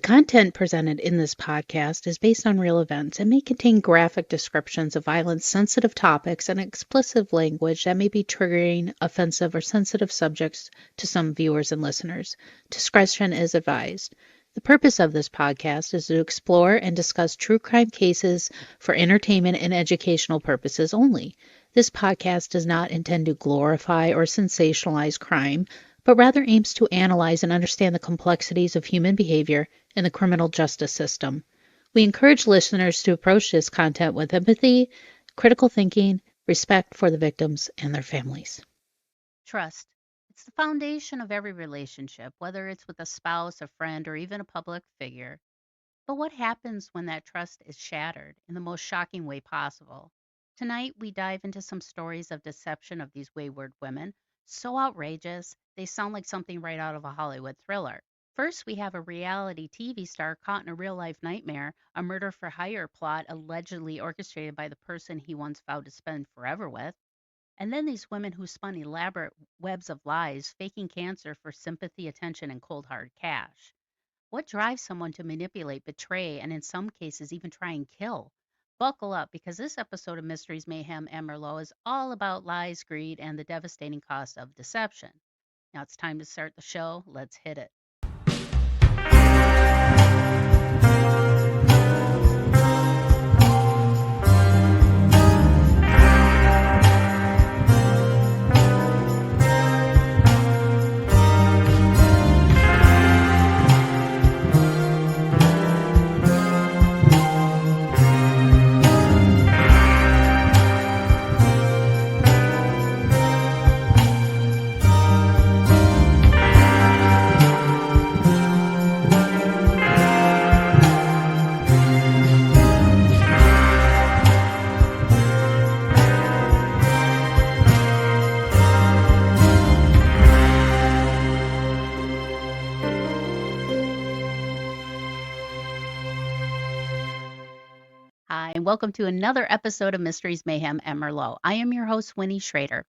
content presented in this podcast is based on real events and may contain graphic descriptions of violence, sensitive topics, and explicit language that may be triggering, offensive, or sensitive subjects to some viewers and listeners. Discretion is advised. The purpose of this podcast is to explore and discuss true crime cases for entertainment and educational purposes only. This podcast does not intend to glorify or sensationalize crime, but rather aims to analyze and understand the complexities of human behavior in the criminal justice system. We encourage listeners to approach this content with empathy, critical thinking, respect for the victims and their families. Trust. It's the foundation of every relationship, whether it's with a spouse, a friend, or even a public figure. But what happens when that trust is shattered in the most shocking way possible? Tonight, we dive into some stories of deception of these wayward women, so outrageous, they sound like something right out of a Hollywood thriller. First, we have a reality TV star caught in a real-life nightmare, a murder-for-hire plot allegedly orchestrated by the person he once vowed to spend forever with. And then these women who spun elaborate webs of lies, faking cancer for sympathy, attention, and cold hard cash. What drives someone to manipulate, betray, and in some cases even try and kill? Buckle up, because this episode of Mysteries, Mayhem, and Merlot is all about lies, greed, and the devastating cost of deception. Now it's time to start the show. Let's hit it. Hi, and welcome to another episode of Mysteries, Mayhem, and Merlot. I am your host, Winnie Schrader.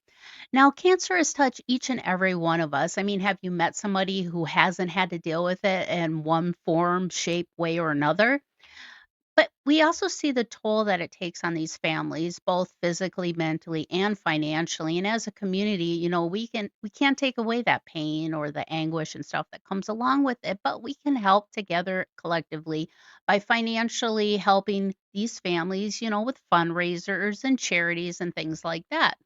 Now, cancer has touched each and every one of us. I mean, have you met somebody who hasn't had to deal with it in one form, shape, way, or another? But we also see the toll that it takes on these families, both physically, mentally, and financially. And as a community, we can't take away that pain or the anguish and stuff that comes along with it, but we can help together collectively by financially helping these families, with fundraisers and charities and things like that.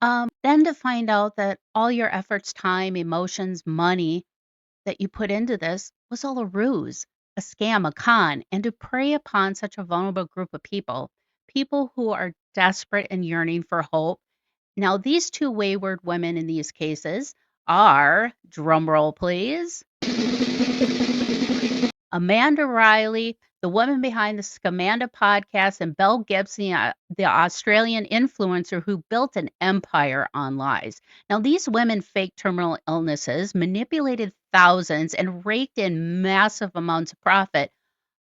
Then to find out that all your efforts, time, emotions, money that you put into this was all a ruse, a scam, a con, and to prey upon such a vulnerable group of people who are desperate and yearning for hope. Now, these two wayward women in these cases are, drumroll please, Amanda Riley, the woman behind the Scamanda podcast, and Belle Gibson, the Australian influencer who built an empire on lies. Now, these women faked terminal illnesses, manipulated thousands, and raked in massive amounts of profit,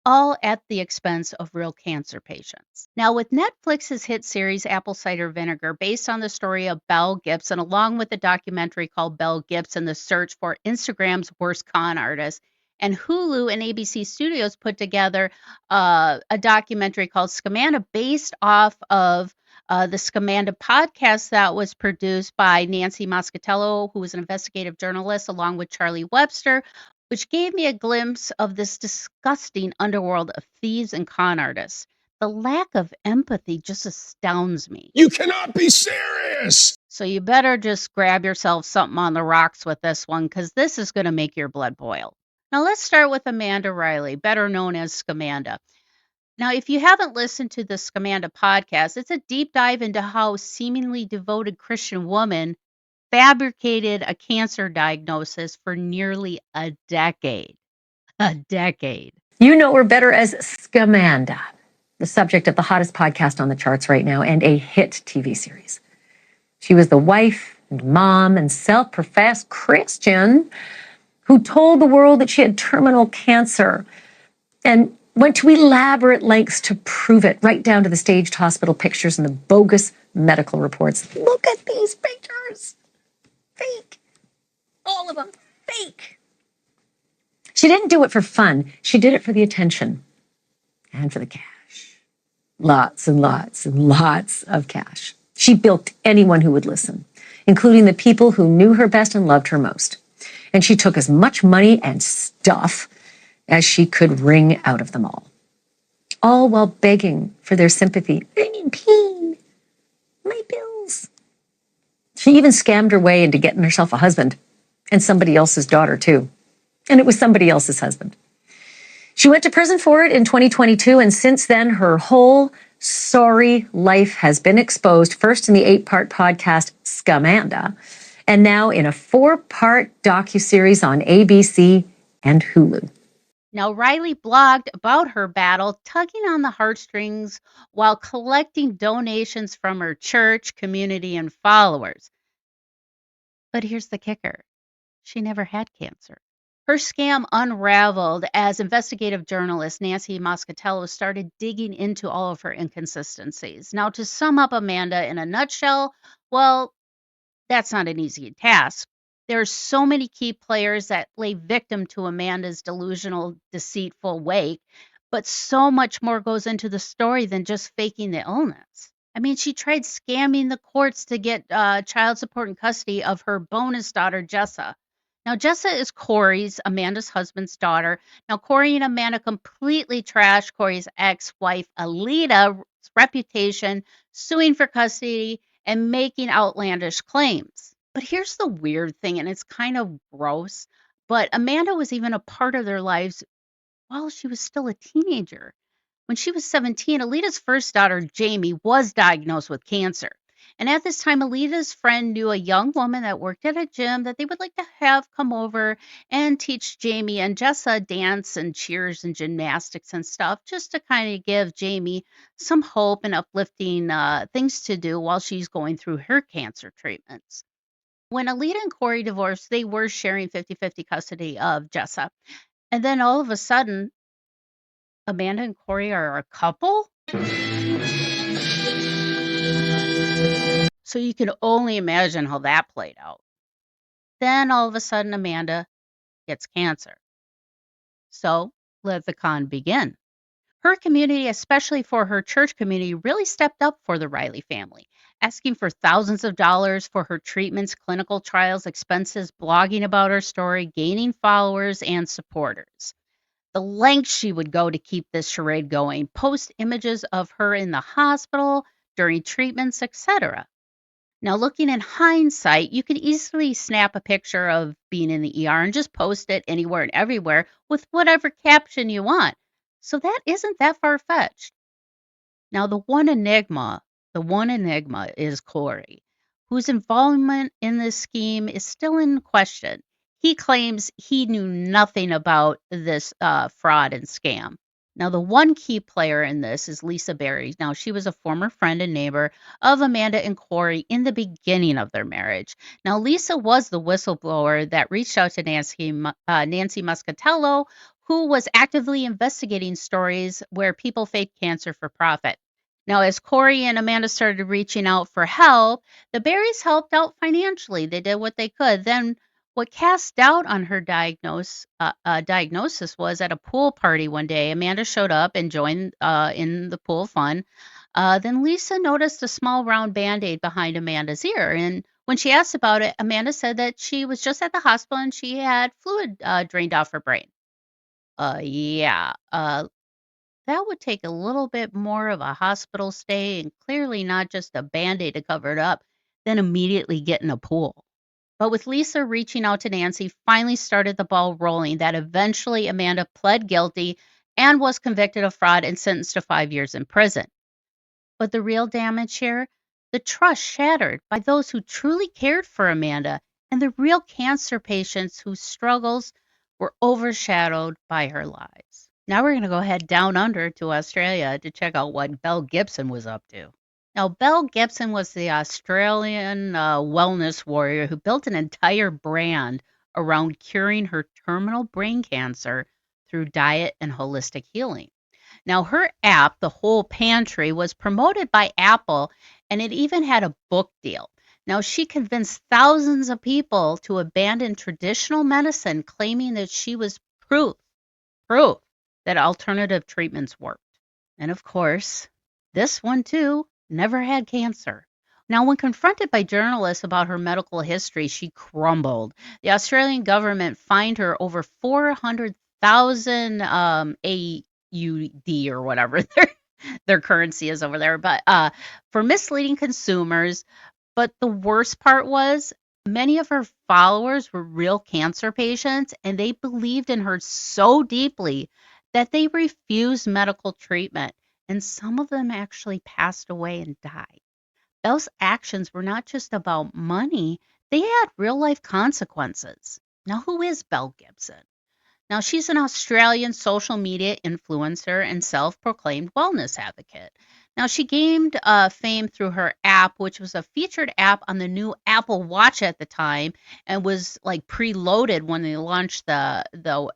all at the expense of real cancer patients. Now, with Netflix's hit series Apple Cider Vinegar, based on the story of Belle Gibson, along with a documentary called Belle Gibson, The Search for Instagram's Worst Con Artist, and Hulu and ABC Studios put together a documentary called Scamanda, based off of the Scamanda podcast that was produced by Nancy Moscatello, who was an investigative journalist, along with Charlie Webster, which gave me a glimpse of this disgusting underworld of thieves and con artists. The lack of empathy just astounds me. You cannot be serious! So you better just grab yourself something on the rocks with this one, because this is going to make your blood boil. Now let's start with Amanda Riley, better known as Scamanda. Now, if you haven't listened to the Scamanda podcast, it's a deep dive into how a seemingly devoted Christian woman fabricated a cancer diagnosis for nearly a decade. A decade. You know her better as Scamanda, the subject of the hottest podcast on the charts right now and a hit TV series. She was the wife and mom and self-professed Christian who told the world that she had terminal cancer and went to elaborate lengths to prove it, right down to the staged hospital pictures and the bogus medical reports. Look at these pictures. Fake. All of them fake. She didn't do it for fun. She did it for the attention and for the cash. Lots and lots and lots of cash. She bilked anyone who would listen, including the people who knew her best and loved her most. And she took as much money and stuff as she could wring out of them all while begging for their sympathy. I'm in pain. My bills. She even scammed her way into getting herself a husband and somebody else's daughter, too. And it was somebody else's husband. She went to prison for it in 2022, and since then, her whole sorry life has been exposed, first in the 8-part podcast Scamanda, and now in a 4-part docuseries on ABC and Hulu. Now, Riley blogged about her battle, tugging on the heartstrings while collecting donations from her church, community, and followers. But here's the kicker. She never had cancer. Her scam unraveled as investigative journalist Nancy Moscatello started digging into all of her inconsistencies. Now, to sum up Amanda in a nutshell, well, that's not an easy task. There are so many key players that lay victim to Amanda's delusional, deceitful wake, but so much more goes into the story than just faking the illness. I mean, she tried scamming the courts to get child support and custody of her bonus daughter, Jessa. Now, Jessa is Corey's, Amanda's husband's daughter. Now, Corey and Amanda completely trashed Corey's ex-wife, Alita's reputation, suing for custody and making outlandish claims. But here's the weird thing, and it's kind of gross, but Amanda was even a part of their lives while she was still a teenager. When she was 17, Alita's first daughter, Jamie, was diagnosed with cancer. And at this time, Alita's friend knew a young woman that worked at a gym that they would like to have come over and teach Jamie and Jessa dance and cheers and gymnastics and stuff, just to kind of give Jamie some hope and uplifting things to do while she's going through her cancer treatments. When Alita and Corey divorced, they were sharing 50-50 custody of Jessa. And then all of a sudden, Amanda and Corey are a couple? So you can only imagine how that played out. Then all of a sudden, Amanda gets cancer. So let the con begin. Her community, especially for her church community, really stepped up for the Riley family, asking for thousands of dollars for her treatments, clinical trials, expenses, blogging about her story, gaining followers and supporters. The lengths she would go to keep this charade going, post images of her in the hospital, during treatments, etc. Now, looking in hindsight, you could easily snap a picture of being in the ER and just post it anywhere and everywhere with whatever caption you want. So that isn't that far-fetched. Now, the one enigma is Corey, whose involvement in this scheme is still in question. He claims he knew nothing about this fraud and scam. Now, the one key player in this is Lisa Berry. Now, she was a former friend and neighbor of Amanda and Corey in the beginning of their marriage. Now, Lisa was the whistleblower that reached out to Nancy Moscatello, who was actively investigating stories where people faked cancer for profit. Now, as Corey and Amanda started reaching out for help, the Berrys helped out financially. They did what they could. Then what cast doubt on her diagnosis was at a pool party one day. Amanda showed up and joined in the pool fun. Then Lisa noticed a small round Band-Aid behind Amanda's ear. And when she asked about it, Amanda said that she was just at the hospital and she had fluid drained off her brain. That would take a little bit more of a hospital stay and clearly not just a Band-Aid to cover it up, than immediately get in a pool. But with Lisa reaching out to Nancy, finally started the ball rolling that eventually Amanda pled guilty and was convicted of fraud and sentenced to 5 years in prison. But the real damage here, the trust shattered by those who truly cared for Amanda and the real cancer patients whose struggles were overshadowed by her lies. Now we're going to go head down under to Australia to check out what Belle Gibson was up to. Now, Belle Gibson was the Australian wellness warrior who built an entire brand around curing her terminal brain cancer through diet and holistic healing. Now, her app, The Whole Pantry, was promoted by Apple, and it even had a book deal. Now, she convinced thousands of people to abandon traditional medicine, claiming that she was proof that alternative treatments worked. And of course, this one too never had cancer. Now, when confronted by journalists about her medical history, she crumbled. The Australian government fined her over 400,000 AUD or whatever their currency is over there, but for misleading consumers. But the worst part was many of her followers were real cancer patients, and they believed in her so deeply that they refused medical treatment, and some of them actually passed away and died. Those actions were not just about money, they had real life consequences. Now, who is Belle Gibson? Now, she's an Australian social media influencer and self-proclaimed wellness advocate. Now, she gained fame through her app, which was a featured app on the new Apple Watch at the time and was like preloaded when they launched the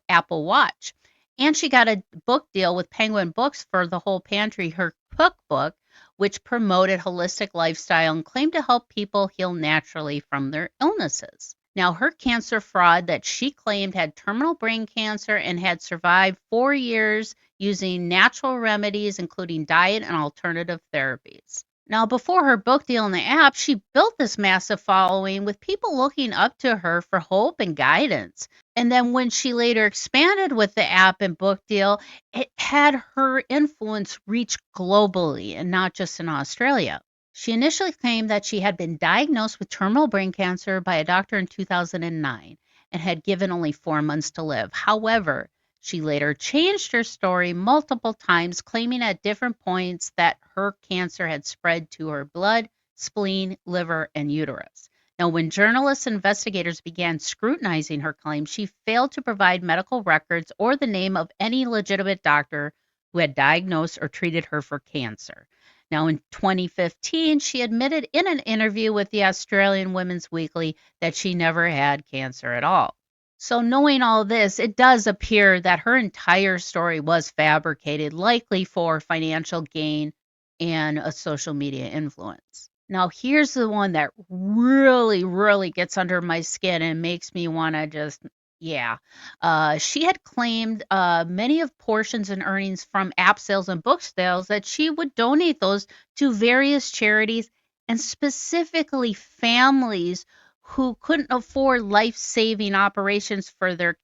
Apple Watch. And she got a book deal with Penguin Books for The Whole Pantry, her cookbook, which promoted holistic lifestyle and claimed to help people heal naturally from their illnesses. Now, her cancer fraud that she claimed had terminal brain cancer and had survived 4 years using natural remedies, including diet and alternative therapies. Now, before her book deal in the app, she built this massive following with people looking up to her for hope and guidance. And then when she later expanded with the app and book deal, it had her influence reach globally and not just in Australia. She initially claimed that she had been diagnosed with terminal brain cancer by a doctor in 2009 and had given only 4 months to live. However, she later changed her story multiple times, claiming at different points that her cancer had spread to her blood, spleen, liver, and uterus. Now, when journalists and investigators began scrutinizing her claims, she failed to provide medical records or the name of any legitimate doctor who had diagnosed or treated her for cancer. Now, in 2015, she admitted in an interview with the Australian Women's Weekly that she never had cancer at all. So knowing all this, it does appear that her entire story was fabricated, likely for financial gain and a social media influence. Now, here's the one that really, really gets under my skin and makes me want to just, she had claimed many of portions and earnings from app sales and book sales that she would donate those to various charities and specifically families who couldn't afford life-saving operations for their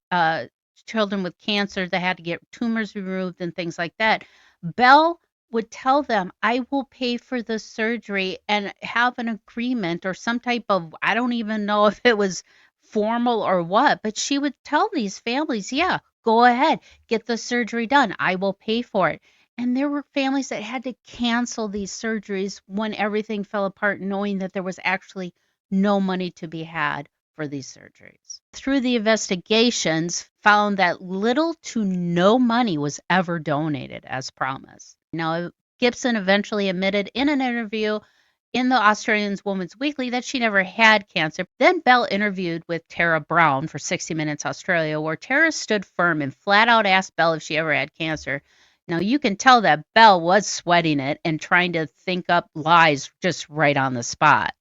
children with cancer that had to get tumors removed and things like that. Belle would tell them, I will pay for the surgery and have an agreement or some type of, I don't even know if it was formal or what, but she would tell these families, yeah, go ahead, get the surgery done. I will pay for it. And there were families that had to cancel these surgeries when everything fell apart, knowing that there was actually no money to be had for these surgeries. Through the investigations, found that little to no money was ever donated as promised. Now, Gibson eventually admitted in an interview in the Australian Women's Weekly that she never had cancer. Then Belle interviewed with Tara Brown for 60 Minutes Australia, where Tara stood firm and flat out asked Belle if she ever had cancer. Now, you can tell that Belle was sweating it and trying to think up lies just right on the spot.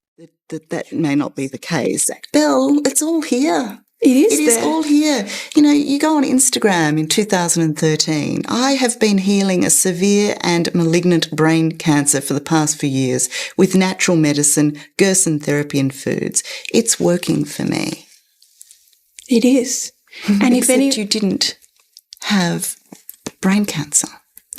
That may not be the case. Belle, it's all here. It is It is all here. You know, you go on Instagram in 2013. I have been healing a severe and malignant brain cancer for the past few years with natural medicine, Gerson therapy and foods. It's working for me. It is. And if Except you didn't have brain cancer.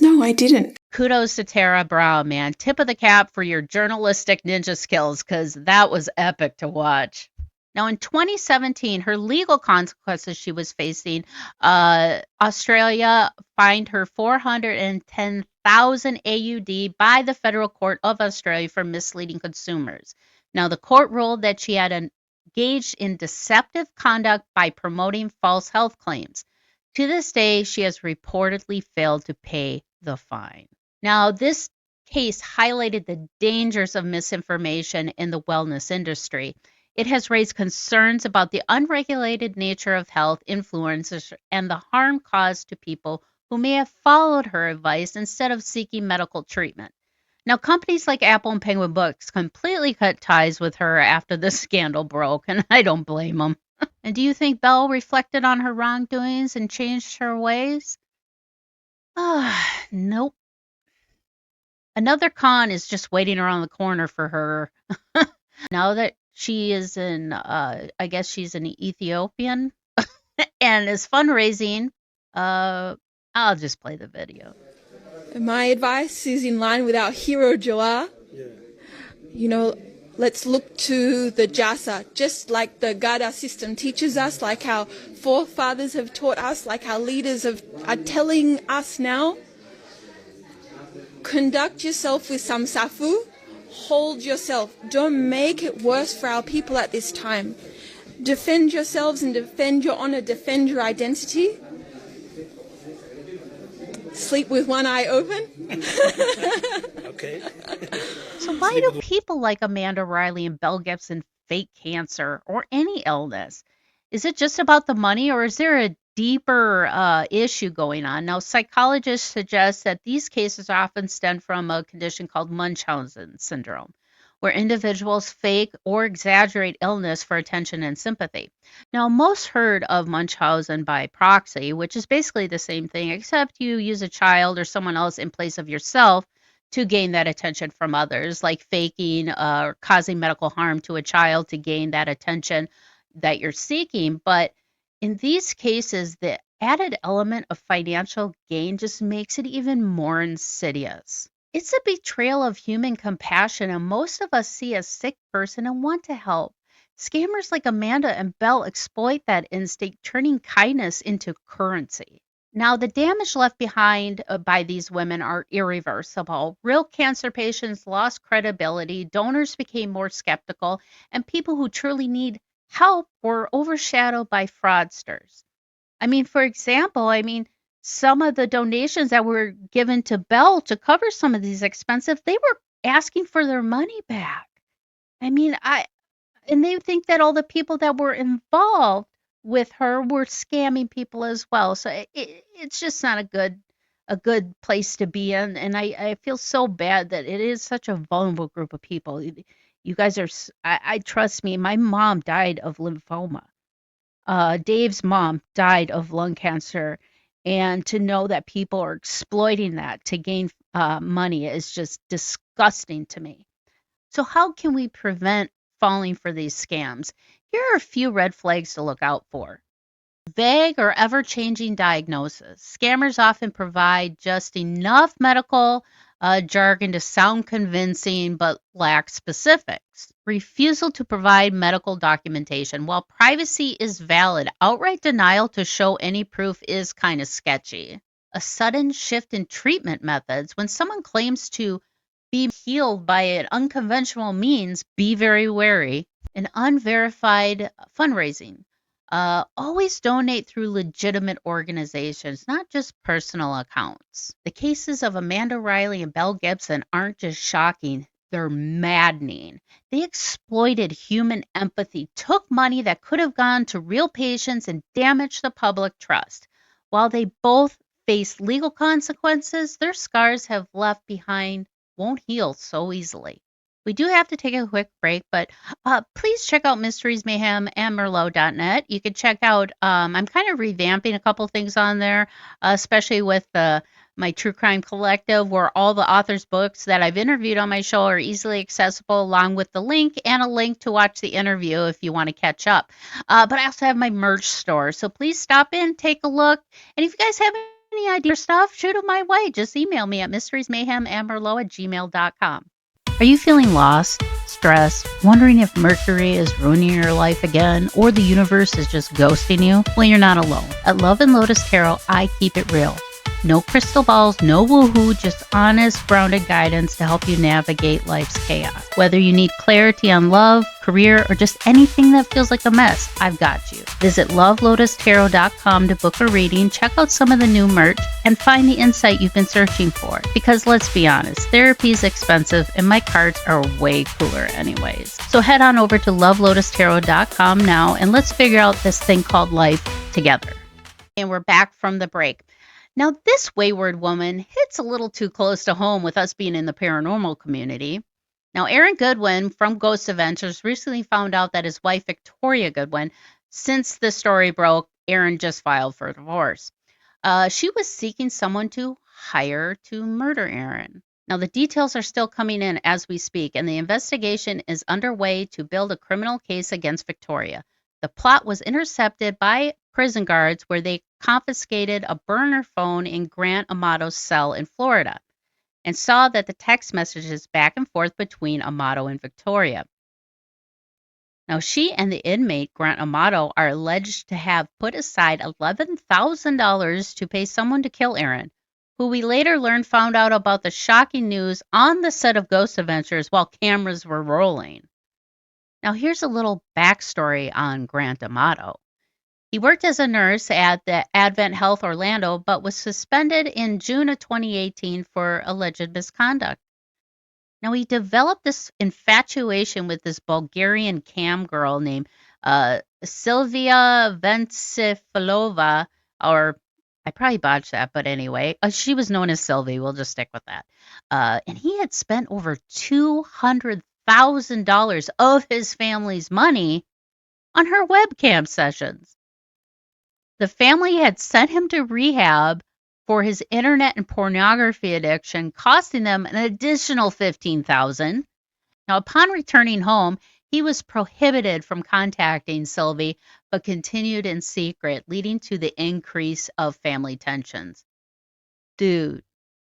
No, I didn't. Kudos to Tara Brown, man. Tip of the cap for your journalistic ninja skills, because that was epic to watch. Now, in 2017, her legal consequences she was facing, Australia fined her 410,000 AUD by the Federal Court of Australia for misleading consumers. Now, the court ruled that she had engaged in deceptive conduct by promoting false health claims. To this day, she has reportedly failed to pay the fine. Now, this case highlighted the dangers of misinformation in the wellness industry. It has raised concerns about the unregulated nature of health influencers and the harm caused to people who may have followed her advice instead of seeking medical treatment. Now, companies like Apple and Penguin Books completely cut ties with her after the scandal broke, and I don't blame them. And do you think Belle reflected on her wrongdoings and changed her ways? Nope. Another con is just waiting around the corner for her. Now that she is I guess she's an Ethiopian and is fundraising, I'll just play the video. My advice is in line with our hero Joa. Let's look to the jasa, just like the Gada system teaches us, like our forefathers have taught us, like our leaders are telling us now. Conduct yourself with some safu. Hold yourself. Don't make it worse for our people at this time. Defend yourselves and defend your honor, defend your identity. Sleep with one eye open. Okay. So why do people like Amanda Riley and Belle Gibson fake cancer or any illness? Is it just about the money, or is there a deeper issue going on? Now, psychologists suggest that these cases often stem from a condition called Munchausen syndrome, where individuals fake or exaggerate illness for attention and sympathy. Now, most heard of Munchausen by proxy, which is basically the same thing, except you use a child or someone else in place of yourself to gain that attention from others, like faking or causing medical harm to a child to gain that attention that you're seeking. But in these cases, the added element of financial gain just makes it even more insidious. It's a betrayal of human compassion, and most of us see a sick person and want to help. Scammers like Amanda and Belle exploit that instinct, turning kindness into currency. Now, the damage left behind by these women are irreversible. Real cancer patients lost credibility, donors became more skeptical, and people who truly need help were overshadowed by fraudsters. For example, some of the donations that were given to Belle to cover some of these expenses, they were asking for their money back. And they think that all the people that were involved with her were scamming people as well. So it's just not a good place to be in. And I feel so bad that it is such a vulnerable group of people. You guys are, I trust me, my mom died of lymphoma. Dave's mom died of lung cancer. And to know that people are exploiting that to gain money is just disgusting to me. So how can we prevent falling for these scams? Here are a few red flags to look out for. Vague or ever-changing diagnosis. Scammers often provide just enough medical jargon to sound convincing but lack specifics. Refusal to provide medical documentation. While privacy is valid, outright denial to show any proof is kind of sketchy. A sudden shift in treatment methods. When someone claims to be healed by an unconventional means, be very wary. An unverified fundraising. Always donate through legitimate organizations, not just personal accounts. The cases of Amanda Riley and Belle Gibson aren't just shocking, they're maddening. They exploited human empathy, took money that could have gone to real patients, and damaged the public trust. While they both face legal consequences, their scars have left behind won't heal so easily. We do have to take a quick break, but please check out Mysteries, Mayhem, and Merlot.net. You can check out, I'm kind of revamping a couple things on there, especially with my True Crime Collective, where all the authors' books that I've interviewed on my show are easily accessible, along with the link and a link to watch the interview if you want to catch up. But I also have my merch store, so please stop in, take a look. And if you guys have any idea or stuff, shoot them my way. Just email me at mysteriesmayhemandmerlot@gmail.com. Are you feeling lost, stressed, wondering if Mercury is ruining your life again, or the universe is just ghosting you? Well, you're not alone. At Love and Lotus Tarot, I keep it real. No crystal balls, no woohoo, just honest, grounded guidance to help you navigate life's chaos. Whether you need clarity on love, career, or just anything that feels like a mess, I've got you. Visit lovelotustarot.com to book a reading, check out some of the new merch, and find the insight you've been searching for. Because let's be honest, therapy is expensive and my cards are way cooler anyways. So head on over to lovelotustarot.com now and let's figure out this thing called life together. And we're back from the break. Now, this wayward woman hits a little too close to home with us being in the paranormal community. Now, Aaron Goodwin from Ghost Adventures recently found out that his wife, Victoria Goodwin, Since the story broke, Erin just filed for divorce. She was seeking someone to hire to murder Erin. Now, the details are still coming in as we speak, and the investigation is underway to build a criminal case against Victoria. The plot was intercepted by prison guards where they confiscated a burner phone in Grant Amato's cell in Florida and saw that the text messages back and forth between Amato and Victoria. Now, she and the inmate, Grant Amato, are alleged to have put aside $11,000 to pay someone to kill Erin, who we later learned found out about the shocking news on the set of Ghost Adventures while cameras were rolling. Now, here's a little backstory on Grant Amato. He worked as a nurse at the Advent Health Orlando, but was suspended in June of 2018 for alleged misconduct. Now, he developed this infatuation with this Bulgarian cam girl named Sylvia Vencifalova, or I probably botched that, but anyway, she was known as Sylvie. We'll just stick with that. And he had spent over $200,000 of his family's money on her webcam sessions. The family had sent him to rehab for his internet and pornography addiction, costing them an additional $15,000. Now, upon returning home, he was prohibited from contacting Sylvie, but continued in secret, leading to the increase of family tensions. Dude,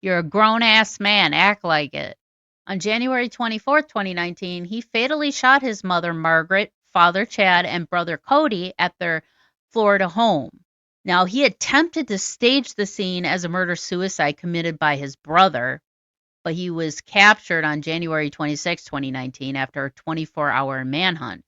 you're a grown-ass man. Act like it. On January 24th, 2019, he fatally shot his mother, Margaret, father, Chad, and brother, Cody, at their Florida home. Now, he attempted to stage the scene as a murder-suicide committed by his brother, but he was captured on January 26, 2019, after a 24-hour manhunt.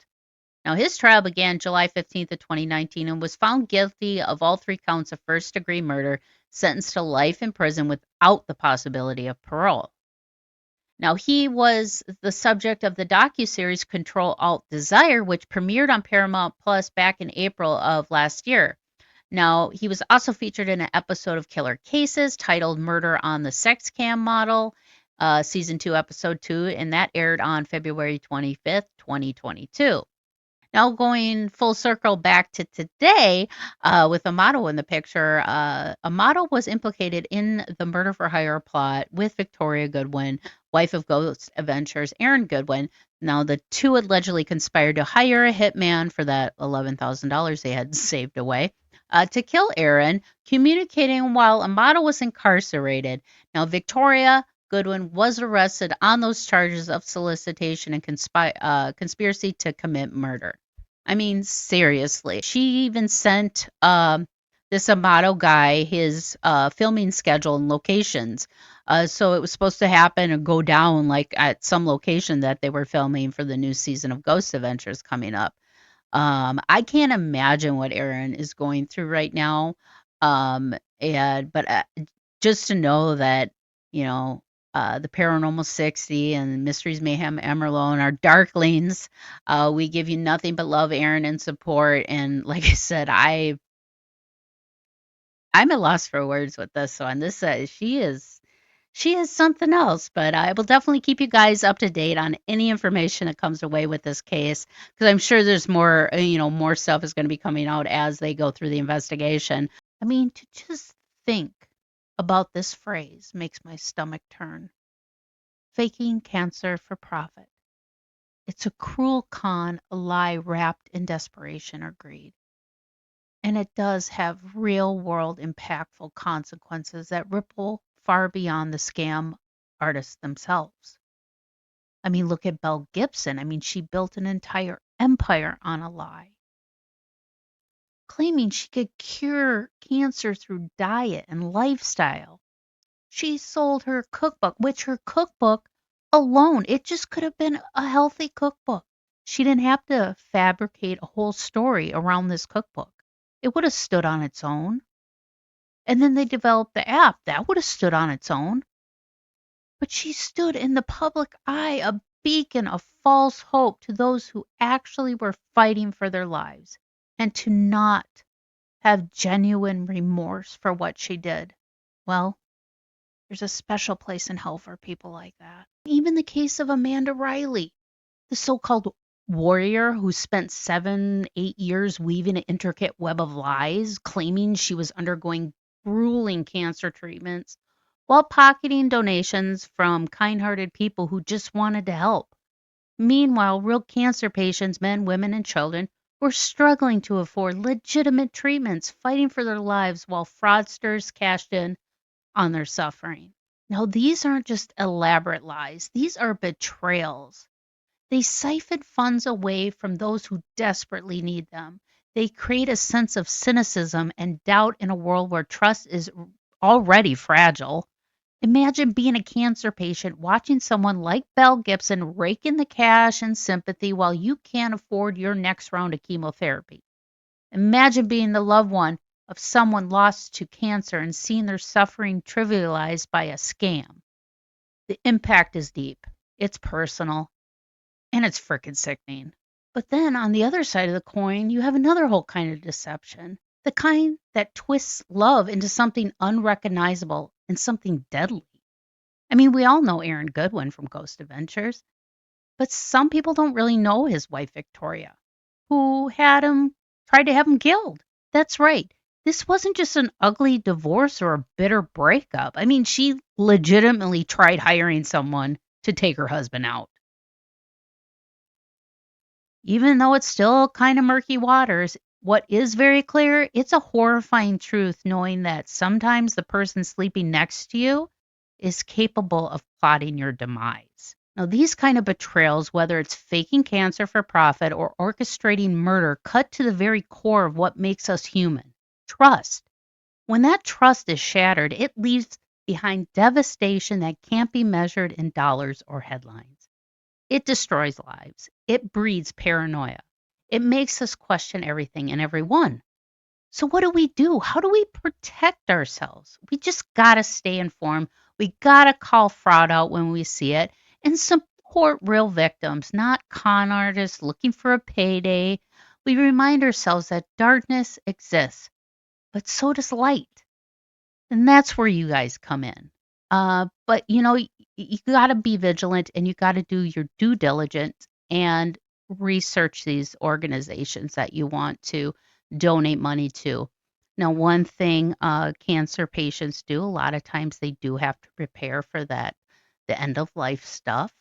Now, his trial began July 15th of 2019 and was found guilty of all 3 counts of first-degree murder, sentenced to life in prison without the possibility of parole. Now, he was the subject of the docuseries Control-Alt-Desire, which premiered on Paramount Plus back in April of last year. Now, he was also featured in an episode of Killer Cases titled Murder on the Sex Cam Model, Season 2, Episode 2, and that aired on February 25th, 2022. Now, going full circle back to today, with Amato in the picture, Amato was implicated in the murder for hire plot with Victoria Goodwin, wife of Ghost Adventures, Erin Goodwin. Now, the two allegedly conspired to hire a hitman for that $11,000 they had saved away to kill Erin, communicating while Amato was incarcerated. Now, Victoria Goodwin was arrested on those charges of solicitation and conspiracy to commit murder. I mean, seriously. She even sent this Amato guy his filming schedule and locations. So it was supposed to happen and go down like at some location that they were filming for the new season of Ghost Adventures coming up. I can't imagine what Erin is going through right now. But just to know that, the Paranormal 60 and Mysteries Mayhem Merlot and our Darklings, we give you nothing but love, Erin, and support. And like I said, I'm at loss for words with this one. This she is something else, but I will definitely keep you guys up to date on any information that comes away with this case, because I'm sure there's more, more stuff is going to be coming out as they go through the investigation. I mean, to just think about this phrase makes my stomach turn. Faking cancer for profit. It's a cruel con, a lie wrapped in desperation or greed. And it does have real-world impactful consequences that ripple far beyond the scam artists themselves. I mean, look at Belle Gibson. I mean, she built an entire empire on a lie, claiming she could cure cancer through diet and lifestyle. She sold her cookbook, which her cookbook alone, it just could have been a healthy cookbook. She didn't have to fabricate a whole story around this cookbook. It would have stood on its own. And then they developed the app. That would have stood on its own. But she stood in the public eye, a beacon of false hope to those who actually were fighting for their lives, and to not have genuine remorse for what she did. Well, there's a special place in hell for people like that. Even the case of Amanda Riley, the so-called warrior who spent 7-8 years weaving an intricate web of lies, claiming she was undergoing grueling cancer treatments while pocketing donations from kind-hearted people who just wanted to help. Meanwhile, real cancer patients, men, women, and children, were struggling to afford legitimate treatments, fighting for their lives while fraudsters cashed in on their suffering. Now, these aren't just elaborate lies, these are betrayals. They siphon funds away from those who desperately need them. They create a sense of cynicism and doubt in a world where trust is already fragile. Imagine being a cancer patient watching someone like Mel Gibson rake in the cash and sympathy while you can't afford your next round of chemotherapy. Imagine being the loved one of someone lost to cancer and seeing their suffering trivialized by a scam. The impact is deep, it's personal, and it's frickin' sickening. But then on the other side of the coin, you have another whole kind of deception. The kind that twists love into something unrecognizable and something deadly. I mean, we all know Aaron Goodwin from Ghost Adventures, but some people don't really know his wife, Victoria, who tried to have him killed. That's right. This wasn't just an ugly divorce or a bitter breakup. I mean, she legitimately tried hiring someone to take her husband out. Even though it's still kind of murky waters, what is very clear, it's a horrifying truth knowing that sometimes the person sleeping next to you is capable of plotting your demise. Now, these kind of betrayals, whether it's faking cancer for profit or orchestrating murder, cut to the very core of what makes us human: trust. When that trust is shattered, it leaves behind devastation that can't be measured in dollars or headlines. It destroys lives. It breeds paranoia. It makes us question everything and everyone. So what do? How do we protect ourselves? We just got to stay informed. We got to call fraud out when we see it and support real victims, not con artists looking for a payday. We remind ourselves that darkness exists, but so does light. And that's where you guys come in. But you got to be vigilant and you got to do your due diligence and research these organizations that you want to donate money to. Now, one thing cancer patients do, a lot of times they do have to prepare for the end of life stuff,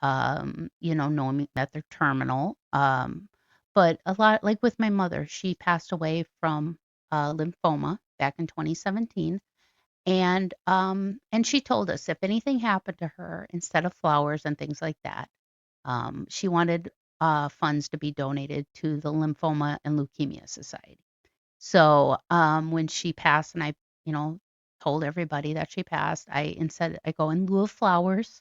knowing that they're terminal. But a lot, like with my mother, she passed away from lymphoma back in 2017. And she told us if anything happened to her, instead of flowers and things like that, she wanted funds to be donated to the Lymphoma and Leukemia Society. So when she passed, and I, told everybody that she passed, I go, in lieu of flowers,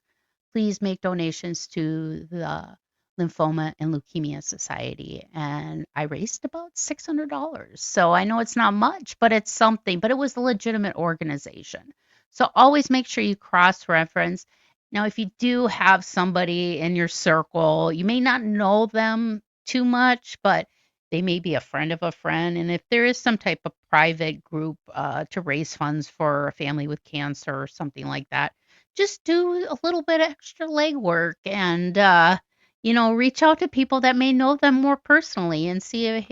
please make donations to the Lymphoma and Leukemia Society. And I raised about $600. So I know it's not much, but it's something. But it was a legitimate organization. So always make sure you cross-reference. Now, if you do have somebody in your circle, you may not know them too much, but they may be a friend of a friend. And if there is some type of private group to raise funds for a family with cancer or something like that, just do a little bit of extra legwork and reach out to people that may know them more personally and see if,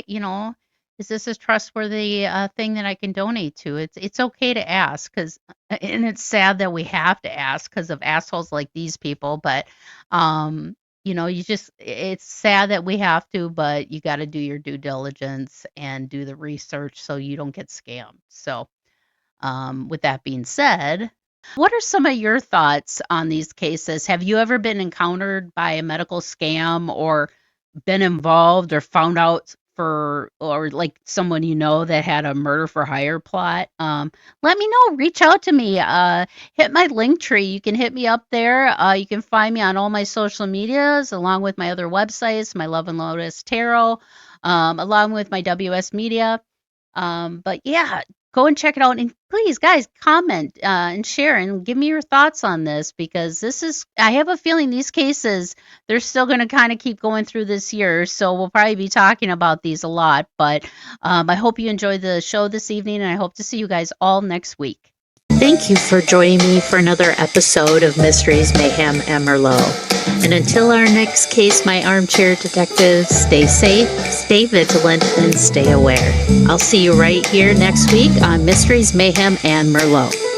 is this a trustworthy thing that I can donate to? It's okay to ask, and it's sad that we have to ask because of assholes like these people. But, it's sad that we have to, but you got to do your due diligence and do the research so you don't get scammed. So with that being said, what are some of your thoughts on these cases? Have you ever been encountered by a medical scam or been involved or found out or like someone that had a murder for hire plot? Let me know. Reach out to me. Hit my link tree. You can hit me up there. You can find me on all my social medias along with my other websites, my Love and Lotus Tarot, along with my WS Media. But yeah, go and check it out. And please, guys, comment and share and give me your thoughts on this, because I have a feeling these cases, they're still going to kind of keep going through this year. So we'll probably be talking about these a lot. But I hope you enjoyed the show this evening, and I hope to see you guys all next week. Thank you for joining me for another episode of Mysteries, Mayhem, and Merlot. And until our next case, my armchair detectives, stay safe, stay vigilant, and stay aware. I'll see you right here next week on Mysteries, Mayhem, and Merlot.